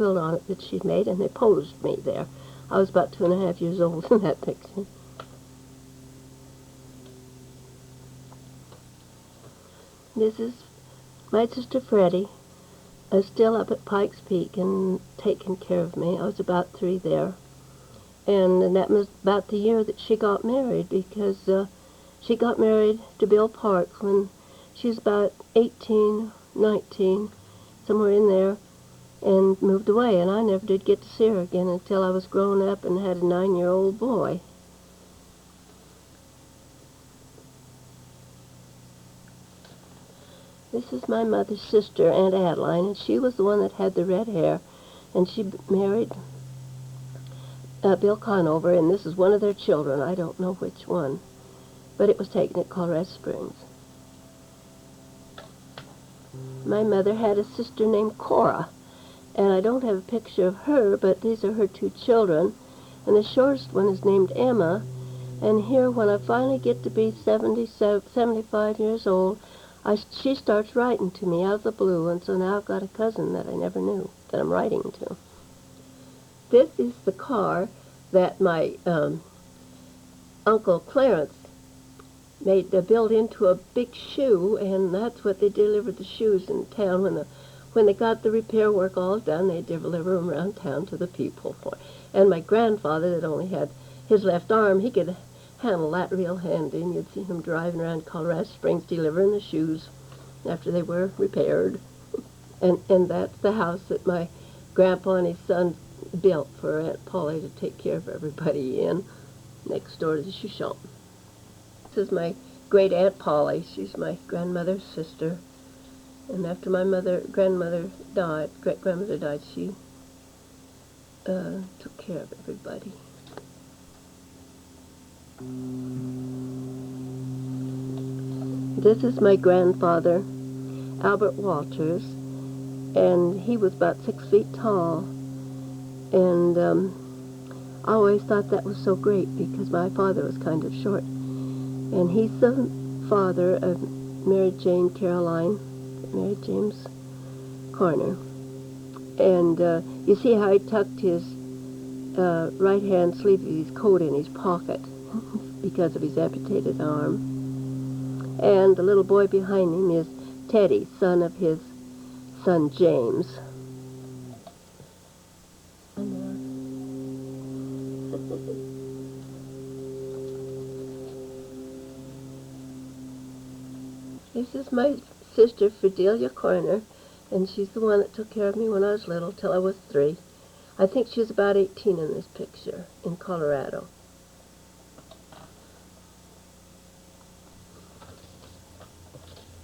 quilt on it that she'd made, and they posed me there. I was about 2.5 years old in that picture. This is my sister Freddie, still up at Pikes Peak and taking care of me. I was about 3 there. And that was about the year that she got married, because she got married to Bill Parks when she was about 18, 19, somewhere in there, and moved away. And I never did get to see her again until I was grown up and had a 9-year-old boy. This is my mother's sister, Aunt Adeline, and she was the one that had the red hair, and she married Bill Conover, and this is one of their children. I don't know which one, but it was taken at Colorado Springs. My mother had a sister named Cora, and I don't have a picture of her, but these are her 2 children, and the shortest one is named Emma, and here when I finally get to be 75 years old, she starts writing to me out of the blue, and so now I've got a cousin that I never knew that I'm writing to. This is the car that my Uncle Clarence made built into a big shoe, and that's what they delivered the shoes in town. When they got the repair work all done, they deliver them around town to the people. And my grandfather, that only had his left arm, he could handle that real handy, and you'd see him driving around Colorado Springs delivering the shoes after they were repaired. And that's the house that my grandpa and his son built for Aunt Polly to take care of everybody in, next door to the shoe shop. This is my great Aunt Polly. She's my grandmother's sister. And after my great grandmother died, she took care of everybody. This is my grandfather, Albert Walters, and he was about 6 feet tall. And I always thought that was so great because my father was kind of short. And he's the father of Mary Jane Caroline, married James Carner. And you see how he tucked his right-hand sleeve of his coat in his pocket because of his amputated arm. And the little boy behind him is Teddy, son of his son James. This is my sister Fidelia Carner, and she's the one that took care of me when I was little till I was 3. I think she was about 18 in this picture in Colorado.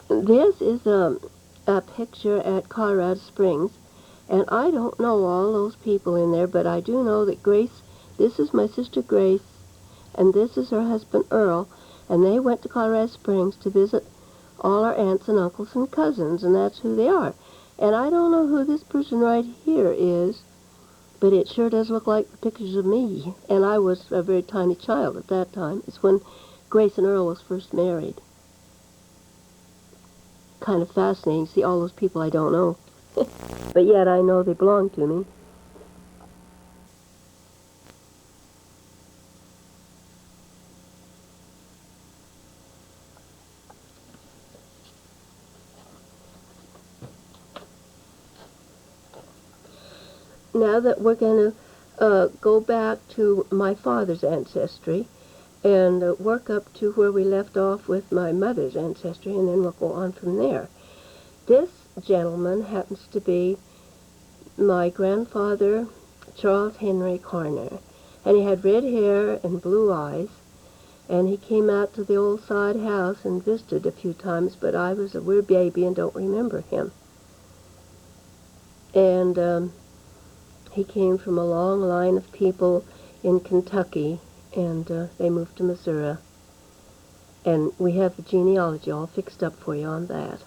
This is a picture at Colorado Springs, and I don't know all those people in there, but I do know that Grace, this is my sister Grace, and this is her husband Earl, and they went to Colorado Springs to visit all our aunts and uncles and cousins, and that's who they are. And I don't know who this person right here is, but it sure does look like the pictures of me, and I was a very tiny child at that time. It's when Grace and Earl was first married. Kind of fascinating to see all those people I don't know. But yet I know they belong to me. Now that we're going to go back to my father's ancestry and work up to where we left off with my mother's ancestry, and then we'll go on from there. This gentleman happens to be my grandfather, Charles Henry Carner, and he had red hair and blue eyes, and he came out to the old side house and visited a few times, but I was a weird baby and don't remember him. And he came from a long line of people in Kentucky, and they moved to Missouri. And we have the genealogy all fixed up for you on that.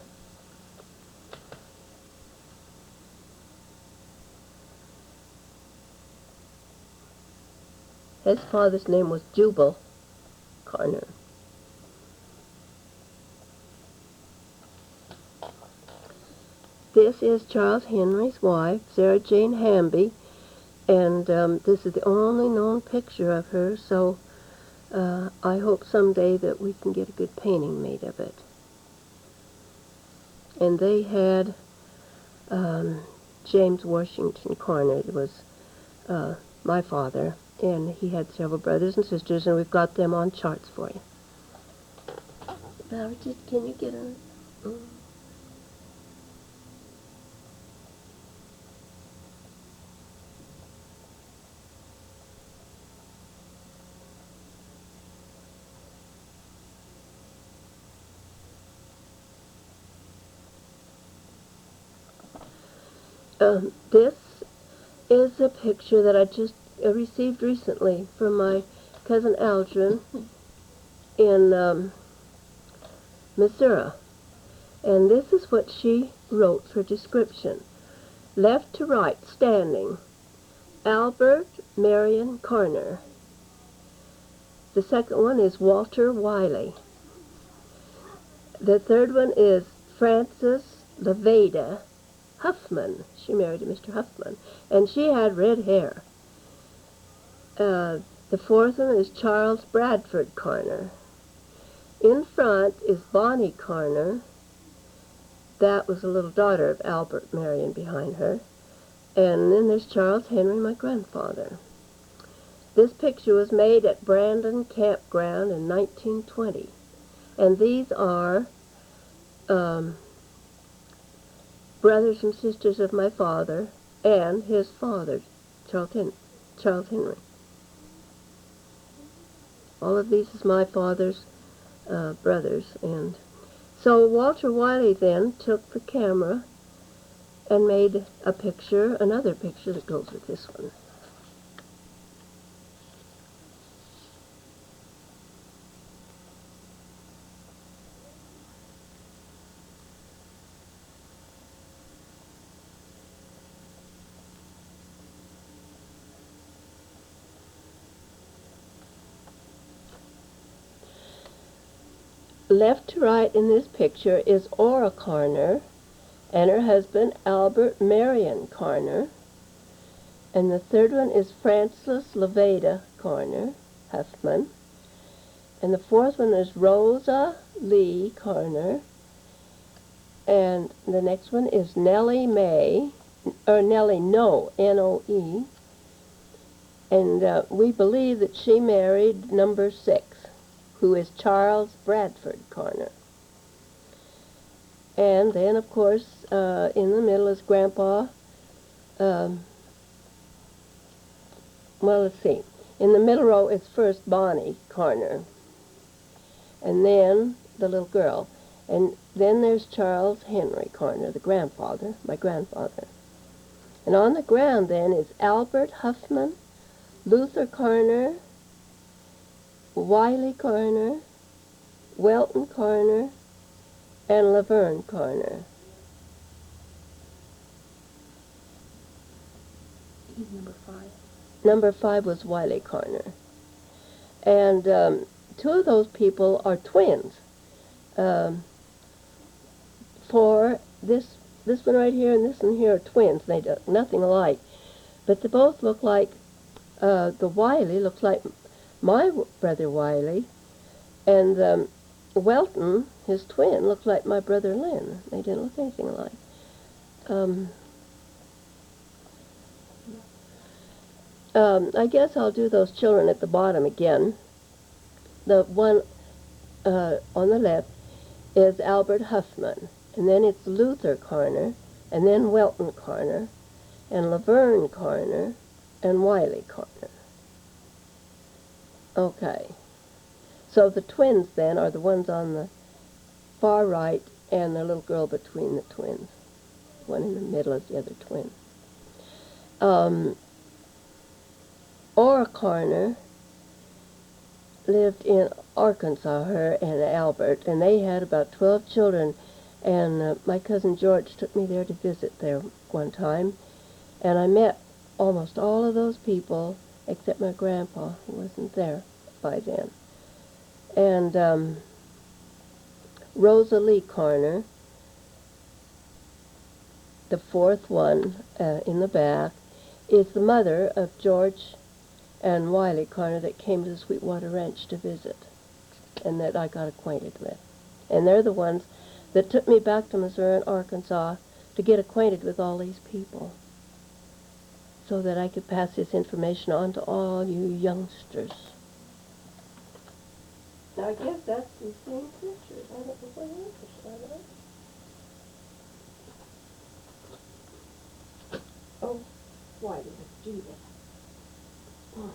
His father's name was Jubal Carner. This is Charles Henry's wife, Sarah Jane Hamby, and this is the only known picture of her, so I hope someday that we can get a good painting made of it. And they had James Washington Carner, was my father, and he had several brothers and sisters, and we've got them on charts for you. Valerie, can you get a... This is a picture that I just received recently from my cousin Aldrin in Missouri. And this is what she wrote for description. Left to right, standing, Albert Marion Carner. The second one is Walter Wiley. The third one is Frances Levada Huffman. She married a Mr. Huffman, and she had red hair. The fourth one is Charles Bradford Carner. In front is Bonnie Carner. That was the little daughter of Albert Marion behind her. And then there's Charles Henry, my grandfather. This picture was made at Brandon Campground in 1920. And these are brothers and sisters of my father and his father, Charles Henry. All of these is my father's brothers. And so Walter Wiley then took the camera and made a picture, another picture that goes with this one. Left to right in this picture is Ora Carner and her husband Albert Marion Carner. And the third one is Frances Levada Carner Huffman. And the fourth one is Rosa Lee Carner. And the next one is Nellie May, or Nellie No, N-O-E. And we believe that she married number 6. Who is Charles Bradford Carner. And then, of course, in the middle is Grandpa. Well, let's see. In the middle row is first Bonnie Carner. And then the little girl. And then there's Charles Henry Carner, the grandfather, my grandfather. And on the ground, then, is Albert Huffman, Luther Carner, Wiley Carner, Welton Carner, and Laverne Carner. He's number 5. Number 5 was Wiley Carner. And 2 of those people are twins. For this one right here and this one here are twins. They do nothing alike. But they both look like, the Wiley looks like my brother Wiley, and Welton, his twin, looked like my brother Lynn. They didn't look anything alike. I guess I'll do those children at the bottom again. The one on the left is Albert Huffman, and then it's Luther Carner, and then Welton Carner, and Laverne Carner, and Wiley Carner. Okay, so the twins then are the ones on the far right and the little girl between the twins. One in the middle is the other twin. Ora Carner lived in Arkansas, her and Albert, and they had about 12 children. And my cousin George took me there to visit there one time, and I met almost all of those people except my grandpa, who wasn't there by then. And Rosa Lee Carner The fourth one in the back is the mother of George and Wiley Carner that came to the Sweetwater Ranch to visit and that I got acquainted with. And they're the ones that took me back to Missouri and Arkansas to get acquainted with all these people so that I could pass this information on to all you youngsters. Now, I guess that's the same pictures. I don't know what others are they? Oh, why did I do that? Oh.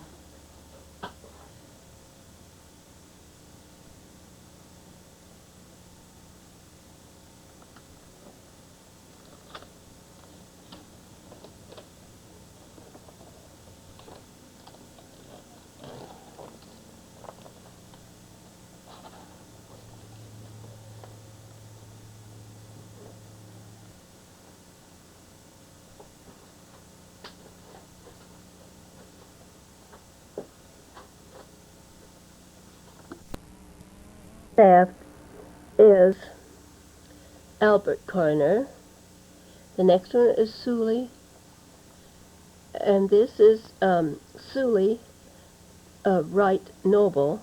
Left is Albert Carner. The next one is Sully. And this is Sully Wright Noble.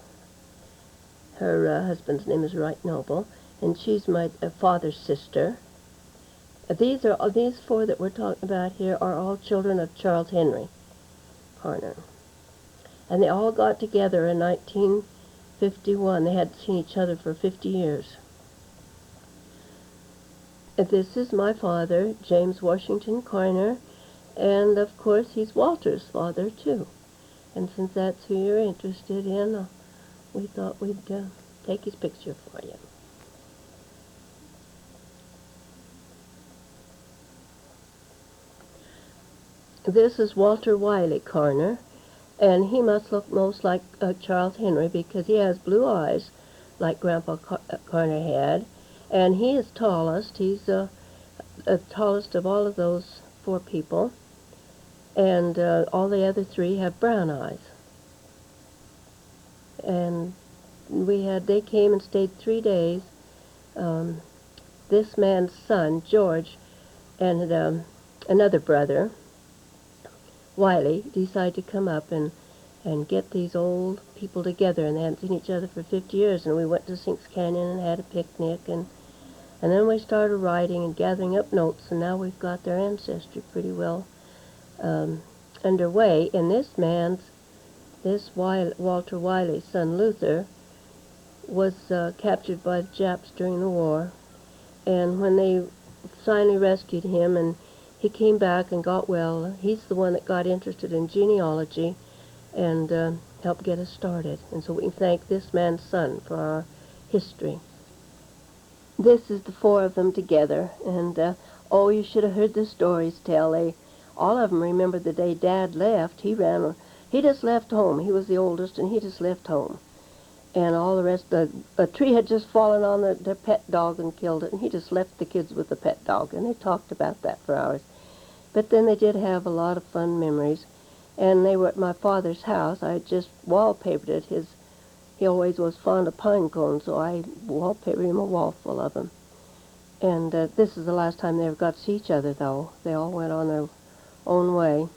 Her husband's name is Wright Noble, and she's my father's sister. These four that we're talking about here are all children of Charles Henry Carner. And they all got together in 1951. They hadn't seen each other for 50 years. And this is my father, James Washington Carner, and of course he's Walter's father too. And since that's who you're interested in, we thought we'd take his picture for you. This is Walter Wiley Carner, and he must look most like Charles Henry because he has blue eyes like Grandpa Carner had, and he is tallest. He's the tallest of all of those four people, and all the other three have brown eyes. And they came and stayed 3 days. This man's son, George, and another brother, Wiley, decided to come up and get these old people together, and they hadn't seen each other for 50 years, and we went to Sinks Canyon and had a picnic, and then we started writing and gathering up notes, and now we've got their ancestry pretty well underway. And this Walter Wiley's son, Luther, was captured by the Japs during the war, and when they finally rescued him and he came back and got well, he's the one that got interested in genealogy and helped get us started. And so we can thank this man's son for our history. This is the four of them together, and oh, you should have heard the stories tell. All of them remember the day Dad left. He just left home. He was the oldest, and he just left home. And all the rest, a tree had just fallen on their pet dog and killed it, and he just left the kids with the pet dog, and they talked about that for hours. But then they did have a lot of fun memories, and they were at my father's house. I had just wallpapered it. He always was fond of pine cones, so I wallpapered him a wall full of them. And this is the last time they ever got to see each other, though. They all went on their own way.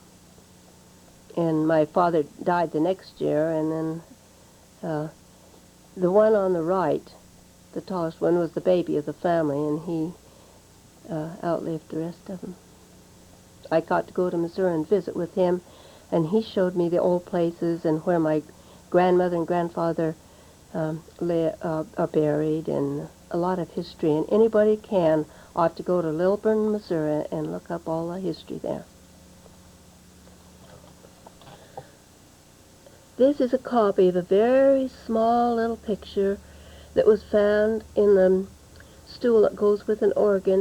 And my father died the next year, and then the one on the right, the tallest one, was the baby of the family, and he outlived the rest of them. I got to go to Missouri and visit with him, and he showed me the old places and where my grandmother and grandfather are buried, and a lot of history. And anybody ought to go to Lilburn, Missouri, and look up all the history there. This is a copy of a very small little picture that was found in the stool that goes with an organ.